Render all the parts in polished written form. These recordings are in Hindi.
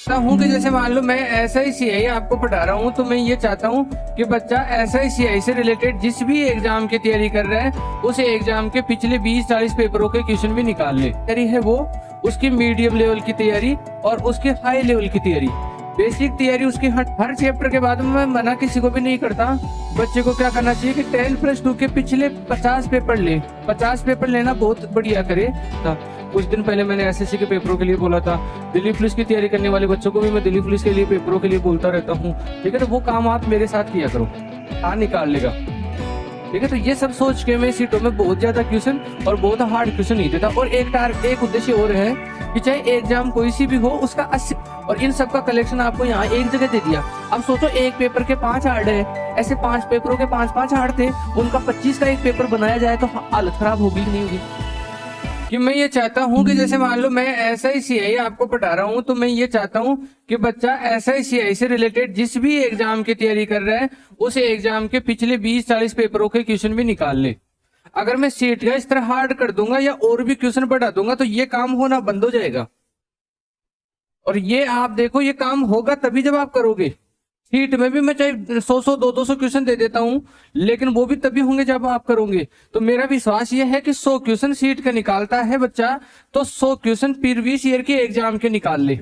चाहता हूँ कि जैसे मान लो मैं SICI आपको पढ़ा रहा हूँ, तो मैं ये चाहता हूँ कि बच्चा SICI से रिलेटेड जिस भी एग्जाम की तैयारी कर रहा है उस एग्जाम के पिछले 20-40 पेपरों के क्वेश्चन भी निकाल ले। तैयारी है वो उसकी मीडियम लेवल की तैयारी और उसकी हाई लेवल की तैयारी, बेसिक तैयारी उसकी हर चैप्टर के बाद में मैं मना किसी को भी नहीं करता। बच्चे को क्या करना चाहिए कि 10+2 के पिछले 50 पेपर ले। 50 पेपर लेना बहुत बढ़िया करे। कुछ दिन पहले मैंने SSC के पेपरों के लिए बोला था, दिल्ली पुलिस की तैयारी करने वाले बच्चों को भी मैं दिल्ली पुलिस के लिए पेपरों के लिए बोलता रहता हूँ। ठीक है, तो वो काम आप मेरे साथ किया करो, हाँ निकाल लेगा। ठीक है, तो ये सब सोच के मैं सीटों में बहुत ज्यादा क्वेश्चन और बहुत हार्ड क्वेश्चन नहीं देता। और एक उद्देश्य और है कि चाहे एग्जाम कोई सी भी हो उसका 80 और इन सब का कलेक्शन आपको यहाँ एक जगह दे दिया। अब सोचो एक पेपर के 5 हार्ड है, ऐसे 5 पेपरों के 5-5 हार्ड थे, उनका 25 का एक पेपर बनाया जाए तो हालत खराब होगी नहीं होगी। कि मैं ये चाहता हूँ कि जैसे मान लो मैं SICI आपको पढ़ा रहा हूँ, तो मैं ये चाहता हूँ कि बच्चा SICI से रिलेटेड जिस भी एग्जाम की तैयारी कर रहा है उस एग्जाम के पिछले 20-40 पेपरों के क्वेश्चन भी निकाल ले। अगर मैं सीट का इस तरह हार्ड कर दूंगा या और भी क्वेश्चन बढ़ा दूंगा तो ये काम होना बंद हो जाएगा। और ये आप देखो, ये काम होगा तभी जब आप करोगे। सीट में भी मैं चाहे 100-100 200 क्वेश्चन दे देता हूं, लेकिन वो भी तभी होंगे जब आप करोगे। तो मेरा विश्वास ये है कि 100 क्वेश्चन सीट का निकालता है बच्चा, तो 100 क्वेश्चन प्रीवियस ईयर के एग्जाम के निकाल ले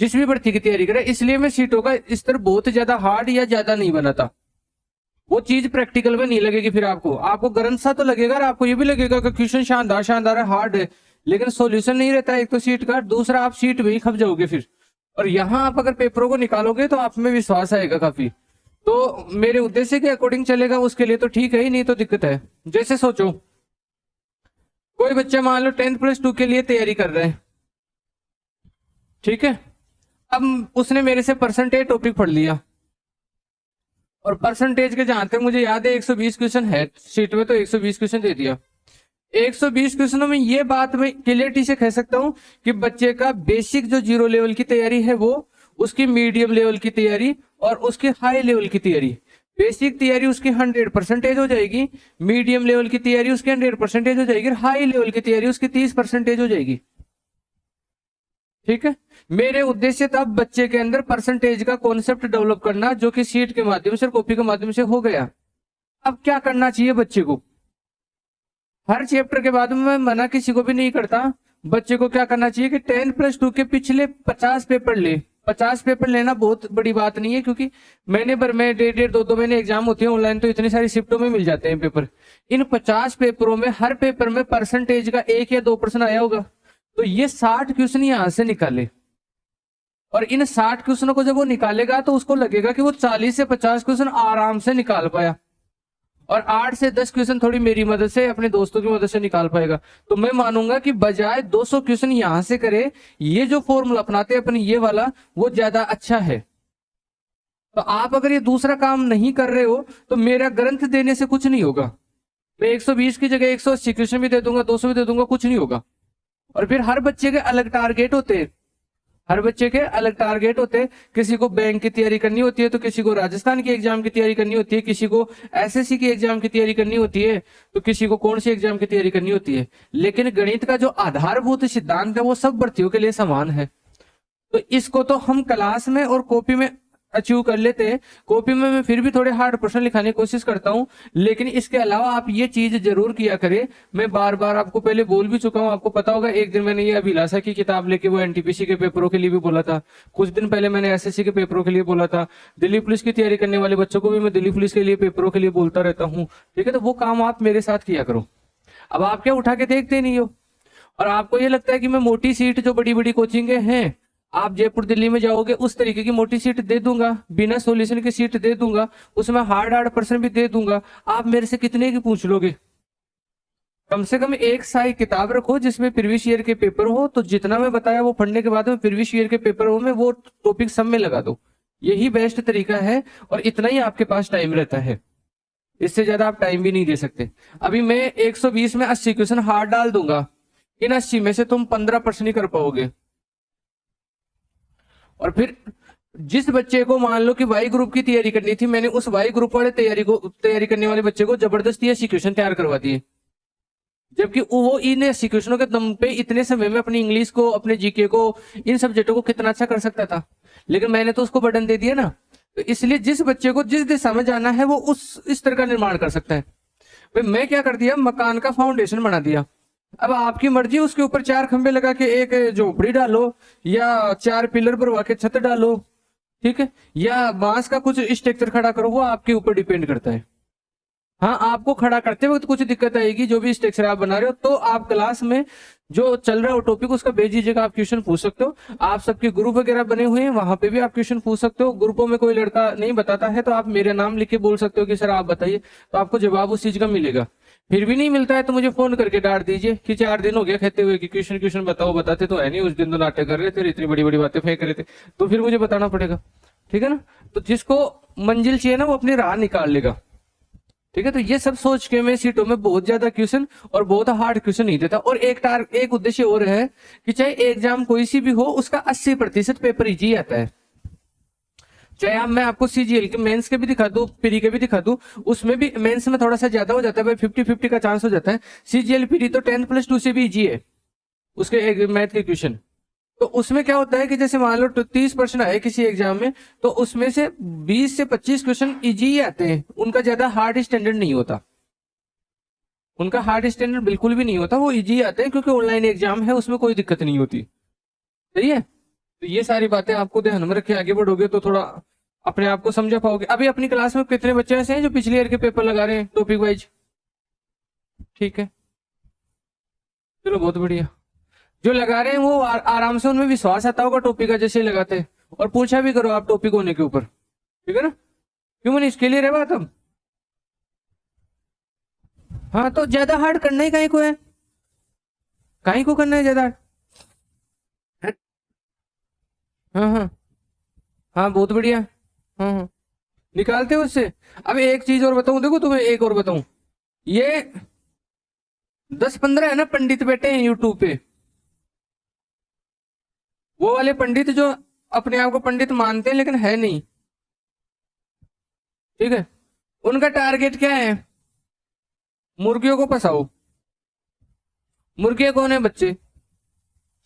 जिस भी भर्ती की तैयारी करे। इसलिए मैं सीटों का स्तर बहुत ज्यादा हार्ड या ज्यादा नहीं बनाता। वो चीज प्रैक्टिकल में नहीं लगेगी। फिर आपको गरज सा तो लगेगा और आपको ये भी लगेगा कि क्वेश्चन शानदार है, हार्ड है, लेकिन सॉल्यूशन नहीं रहता है। एक तो सीट का, दूसरा आप सीट में ही खप जाओगे फिर। और यहाँ आप अगर पेपरों को निकालोगे तो आप में विश्वास आएगा काफी। तो मेरे उद्देश्य के अकॉर्डिंग चलेगा उसके लिए तो ठीक है ही, नहीं तो दिक्कत है। जैसे सोचो कोई बच्चा मान लो 10+2 के लिए तैयारी कर रहा है, ठीक है। अब उसने मेरे से परसेंटेज टॉपिक पढ़ लिया और परसेंटेज के जहां तक मुझे याद है 120 क्वेश्चन है सीट में, तो 120 क्वेश्चन दे दिया। 120 क्वेश्चनों में ये बात मैं क्लियरिटी से कह सकता हूं कि बच्चे का बेसिक जो 0 लेवल की तैयारी है वो, उसकी मीडियम लेवल की तैयारी और उसकी हाई लेवल की तैयारी, बेसिक तैयारी उसकी 100% हो जाएगी, मीडियम लेवल की तैयारी उसकी 100% हो जाएगी, हाई लेवल की तैयारी उसकी 30% हो जाएगी। ठीक है, मेरे उद्देश्य था बच्चे के अंदर परसेंटेज का कॉन्सेप्ट डेवलप करना, जो कि सीट के माध्यम से, कॉपी के माध्यम से हो गया। अब क्या करना चाहिए बच्चे को? हर चैप्टर के बाद में मैं मना किसी को भी नहीं करता। बच्चे को क्या करना चाहिए कि 10+2 के पिछले 50 पेपर ले। 50 पेपर लेना बहुत बड़ी बात नहीं है, क्योंकि महीने भर में 1.5 2 महीने एग्जाम होते हैं ऑनलाइन, तो इतनी सारी शिफ्टों में मिल जाते हैं पेपर। इन 50 पेपरों में हर पेपर में परसेंटेज का 1 या 2% आया होगा, तो ये 60 क्वेश्चन यहां से निकाले। और इन 60 क्वेश्चनों को जब वो निकालेगा तो उसको लगेगा कि वो 40 से 50 क्वेश्चन आराम से निकाल पाया, और 8 से 10 क्वेश्चन थोड़ी मेरी मदद से, अपने दोस्तों की मदद से निकाल पाएगा। तो मैं मानूंगा कि बजाय 200 क्वेश्चन यहां से करे, ये जो फॉर्मूला अपनाते हैं अपने ये वाला, वो ज्यादा अच्छा है। तो आप अगर ये दूसरा काम नहीं कर रहे हो तो मेरा ग्रंथ देने से कुछ नहीं होगा। मैं 120 की जगह 180 क्वेश्चन भी दे दूंगा, 200 भी दे दूंगा, कुछ नहीं होगा। और फिर हर बच्चे के अलग टारगेट होते हैं, हर बच्चे के अलग टारगेट होते हैं। किसी को बैंक की तैयारी करनी होती है, तो किसी को राजस्थान की एग्जाम की तैयारी करनी होती है, किसी को SSC की एग्जाम की तैयारी करनी होती है, तो किसी को कौन सी एग्जाम की तैयारी करनी होती है। लेकिन गणित का जो आधारभूत सिद्धांत है वो सब भर्तियों के लिए समान है। तो इसको तो हम क्लास में और कॉपी में अचीव कर लेते हैं। कॉपी में मैं फिर भी थोड़े हार्ड प्रश्न लिखाने की कोशिश करता हूं, लेकिन इसके अलावा आप ये चीज जरूर किया करें। मैं बार बार आपको पहले बोल भी चुका हूं, आपको पता होगा। एक दिन मैंने ये अभिलाषा की किताब लेके वो NTPC के पेपरों के लिए भी बोला था, कुछ दिन पहले मैंने SSC के पेपरों के लिए बोला था, दिल्ली पुलिस की तैयारी करने वाले बच्चों को भी मैं दिल्ली पुलिस के लिए पेपरों के लिए बोलता रहता हूँ। ठीक है, तो वो काम आप मेरे साथ किया करो। अब आप क्या उठा के देखते नहीं हो, और आपको ये लगता है कि मैं मोटी सीट जो बड़ी बड़ी कोचिंगें हैं, आप जयपुर दिल्ली में जाओगे उस तरीके की मोटी सीट दे दूंगा, बिना सॉल्यूशन की सीट दे दूंगा, उसमें हार्ड प्रश्न भी दे दूंगा। आप मेरे से कितने की पूछ लोगे? कम से कम एक साई किताब रखो जिसमें प्रीवियस ईयर के पेपर हो, तो जितना मैं बताया वो पढ़ने के बाद में प्रीवियस ईयर के पेपरों में वो टॉपिक सब में लगा दो। यही बेस्ट तरीका है, और इतना ही आपके पास टाइम रहता है, इससे ज्यादा आप टाइम भी नहीं दे सकते। अभी मैं 120 में 80 क्वेश्चन हार्ड डाल दूंगा, इन 80 में से तुम 15% ही कर पाओगे। और फिर जिस बच्चे को मान लो कि वाई ग्रुप की तैयारी करनी थी, मैंने उस वाई ग्रुप वाले तैयारी करने वाले बच्चे को जबरदस्ती 80 क्वेश्चन तैयार करवा दिए। जबकि वो इन 80 क्वेश्चनों के दम पे इतने समय में अपनी इंग्लिश को, अपने जीके को, इन सब्जेक्टों को कितना अच्छा कर सकता था, लेकिन मैंने तो उसको बर्डन दे दिया ना। तो इसलिए जिस बच्चे को जिस दिशा में जाना है वो उस इस तरह का निर्माण कर सकता है। भाई मैं क्या कर दिया, मकान का फाउंडेशन बना दिया। अब आपकी मर्जी, उसके ऊपर 4 खंबे लगा के एक झोपड़ी डालो, या 4 पिलर भरवा के छत डालो, ठीक है, या बांस का कुछ स्ट्रक्चर खड़ा करो, वो आपके ऊपर डिपेंड करता है। हाँ, आपको खड़ा करते वक्त कुछ दिक्कत आएगी, जो भी स्ट्रक्चर आप बना रहे हो, तो आप क्लास में जो चल रहा हो टॉपिक उसका भेज दीजिएगा, आप क्वेश्चन पूछ सकते हो। आप सबके ग्रुप वगैरह बने हुए हैं, वहां पे भी आप क्वेश्चन पूछ सकते हो। ग्रुपों में कोई लड़का नहीं बताता है तो आप मेरे नाम लिख के बोल सकते हो कि सर आप बताइए, तो आपको जवाब उस चीज का मिलेगा। फिर भी नहीं मिलता है तो मुझे फोन करके डांट दीजिए कि 4 दिन हो गया कहते हुए कि क्वेश्चन क्वेश्चन बताओ, बताते तो है नहीं, उस दिन तो नाटक कर रहे थे, इतनी बड़ी बड़ी बातें फेंक रहे थे, तो फिर मुझे बताना पड़ेगा, ठीक है ना। तो जिसको मंजिल चाहिए ना वो अपनी राह निकाल लेगा, ठीक है। तो ये सब सोच के मैं सीटों में बहुत ज्यादा क्वेश्चन और बहुत हार्ड क्वेश्चन नहीं देता। और एक उद्देश्य और है कि चाहे एग्जाम कोई सी भी हो, उसका 80% पेपर इजी आता है। चाहे अब मैं आपको सीजीएल के मेंस के भी दिखा दूं, प्री के भी दिखा दूं, उसमें भी मेंस में थोड़ा सा ज्यादा हो जाता है भाई, 50-50 का चांस हो जाता है। सीजीएल प्री तो 10+2 से भी इजी है उसके मैथ के क्वेश्चन। तो उसमें क्या होता है कि जैसे मान लो 30% आए किसी एग्जाम में, तो उसमें से 20 से 25 क्वेश्चन इजी ही आते हैं, उनका ज्यादा हार्ड स्टैंडर्ड नहीं होता, उनका हार्ड स्टैंडर्ड बिल्कुल भी नहीं होता, वो इजी आते हैं क्योंकि ऑनलाइन एग्जाम है, उसमें कोई दिक्कत नहीं होती, सही है। तो ये सारी बातें आपको ध्यान में रखे, आगे बढ़ोगे तो थोड़ा अपने आप को समझा पाओगे। अभी अपनी क्लास में कितने बच्चे ऐसे हैं जो पिछले ईयर के पेपर लगा रहे हैं टॉपिक वाइज? ठीक है, चलो बहुत बढ़िया। जो लगा रहे हैं वो आराम से, उनमें विश्वास आता होगा टॉपिक का जैसे लगाते हैं, और पूछा भी करो आप टॉपिक होने के ऊपर, ठीक है ना। क्यों मैंने इसके लिए रहे बात अब। हाँ, तो ज्यादा हार्ड करना ही काहे को है, काहे को करना है ज्यादा hard? हाँ हाँ हाँ, बहुत बढ़िया। हाँ हाँ, निकालते हो उससे। अब एक चीज और बताऊं, देखो तुम्हें एक और बताऊं, ये 10-15 है ना पंडित बैठे हैं यूट्यूब पे, वो वाले पंडित जो अपने आप को पंडित मानते हैं लेकिन है नहीं, ठीक है, उनका टारगेट क्या है, मुर्गियों को फंसाओ। मुर्गियां कौन है, बच्चे।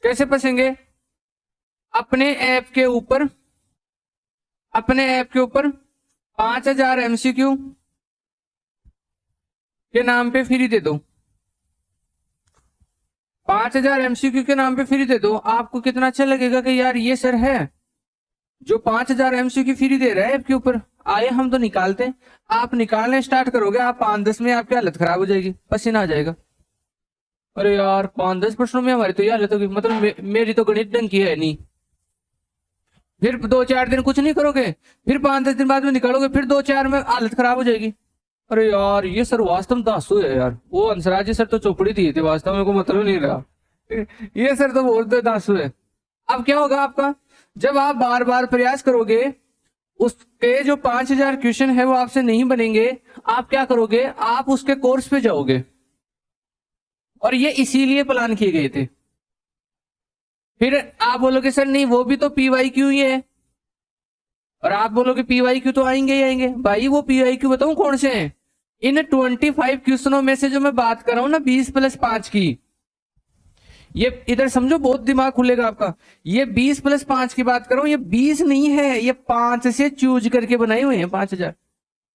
कैसे फंसेंगे, अपने ऐप के ऊपर, अपने ऐप के ऊपर 5000 MCQ के नाम पे फ्री दे दो, 5000 MCQ के नाम पे फ्री दे दो। आपको कितना अच्छा लगेगा कि यार ये सर है जो 5000 MCQ फ्री दे रहा है ऐप के ऊपर, आए हम तो निकालते हैं। आप निकालने स्टार्ट करोगे, आप 5-10 में आपकी हालत खराब हो जाएगी, पसीना आ जाएगा। अरे यार 5-10 प्रश्नों में हमारी तो ये हालत होगी, मतलब मेरी तो गणित ढंग की है नहीं। फिर 2-4 दिन कुछ नहीं करोगे, फिर 5-10 दिन बाद में निकालोगे, फिर 2-4 में हालत खराब हो जाएगी। अरे यार ये सर वास्तव में दासू है यार, वो हंसराज जी सर तो चौपड़ी दिए थे, वास्तव में को मतलब नहीं रहा, ये सर तो बोलते दासू है। अब क्या होगा आपका, जब आप बार बार प्रयास करोगे, उसके जो 5000 क्वेश्चन है वो आपसे नहीं बनेंगे, आप क्या करोगे, आप उसके कोर्स पे जाओगे। और ये इसीलिए प्लान किए गए थे। फिर आप बोलोगे सर नहीं वो भी तो PYQ ही है, और आप बोलोगे PYQ तो आएंगे ही आएंगे। भाई वो PYQ बताऊं कौन से हैं, इन 25 क्वेश्चनों में से जो मैं बात कर रहा हूं ना 20+5 की, ये इधर समझो, बहुत दिमाग खुलेगा आपका। ये 20+5 की बात कर रहा हूं, ये 20 नहीं है, ये 5 से चूज करके बनाए हुए हैं 5000।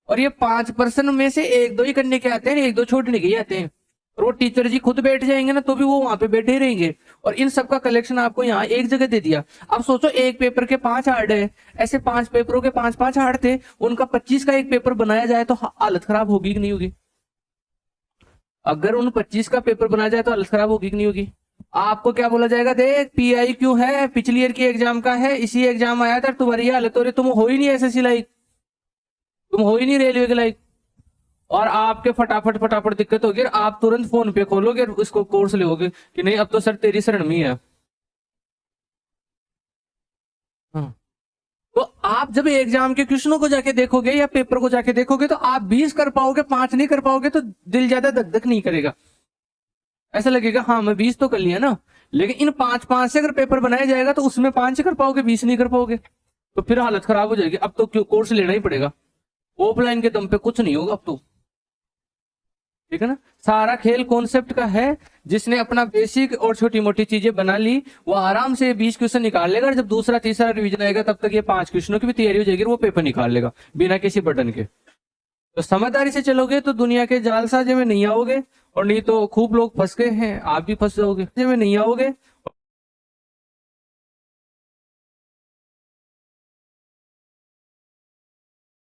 और ये 5% में से 1-2 ही करने के आते हैं, 1-2 छोड़ने के ही आते हैं। और वो टीचर जी खुद बैठ जाएंगे ना तो भी वो वहां पे बैठे ही रहेंगे, और इन सब का कलेक्शन आपको यहाँ एक जगह दे दिया। अब सोचो एक पेपर के 5 हार्ड है, ऐसे 5 पेपरों के 5-5 हार्ड थे, उनका 25 का एक पेपर बनाया जाए तो हालत खराब होगी कि नहीं होगी। अगर उन 25 का पेपर बनाया जाए तो हालत खराब होगी कि नहीं होगी। आपको क्या बोला जाएगा, देख PIQ है, पिछली ईयर की एग्जाम का है, इसी एग्जाम आया था, तुम्हारी हालत हो रही, तुम हो ही नहीं SSC लाइक, तुम हो ही नहीं रेलवे के लाइक, और आपके फटाफट फटाफट दिक्कत होगी, आप तुरंत फोन पे खोलोगे और उसको कोर्स लोगे कि नहीं अब तो सर तेरी शरण में है। हाँ। तो आप जब एग्जाम के क्वेश्चनों को जाके देखोगे या पेपर को जाके देखोगे तो आप 20 कर पाओगे, 5 नहीं कर पाओगे, तो दिल ज्यादा धक धक नहीं करेगा, ऐसा लगेगा हाँ मैं 20 तो कर लिया ना। लेकिन इन 5-5 से अगर पेपर बनाया जाएगा तो उसमें 5 कर पाओगे, 20 नहीं कर पाओगे, तो फिर हालत खराब हो जाएगी। अब तो क्यों कोर्स लेना ही पड़ेगा, ऑफलाइन के दम पे कुछ नहीं होगा अब तो। ठीक है ना। सारा खेल कॉन्सेप्ट का है, जिसने अपना बेसिक और छोटी मोटी चीजें बना ली वो आराम से 20 क्वेश्चन निकाल लेगा। जब दूसरा तीसरा रिवीजन आएगा तब तक ये 5 क्वेश्चनों की भी तैयारी हो जाएगी, वो पेपर निकाल लेगा बिना किसी बटन के। तो समझदारी से चलोगे तो दुनिया के जालसाजे में नहीं आओगे, और नहीं तो खूब लोग फंस गए हैं, आप भी फंस जाओगे में नहीं आओगे,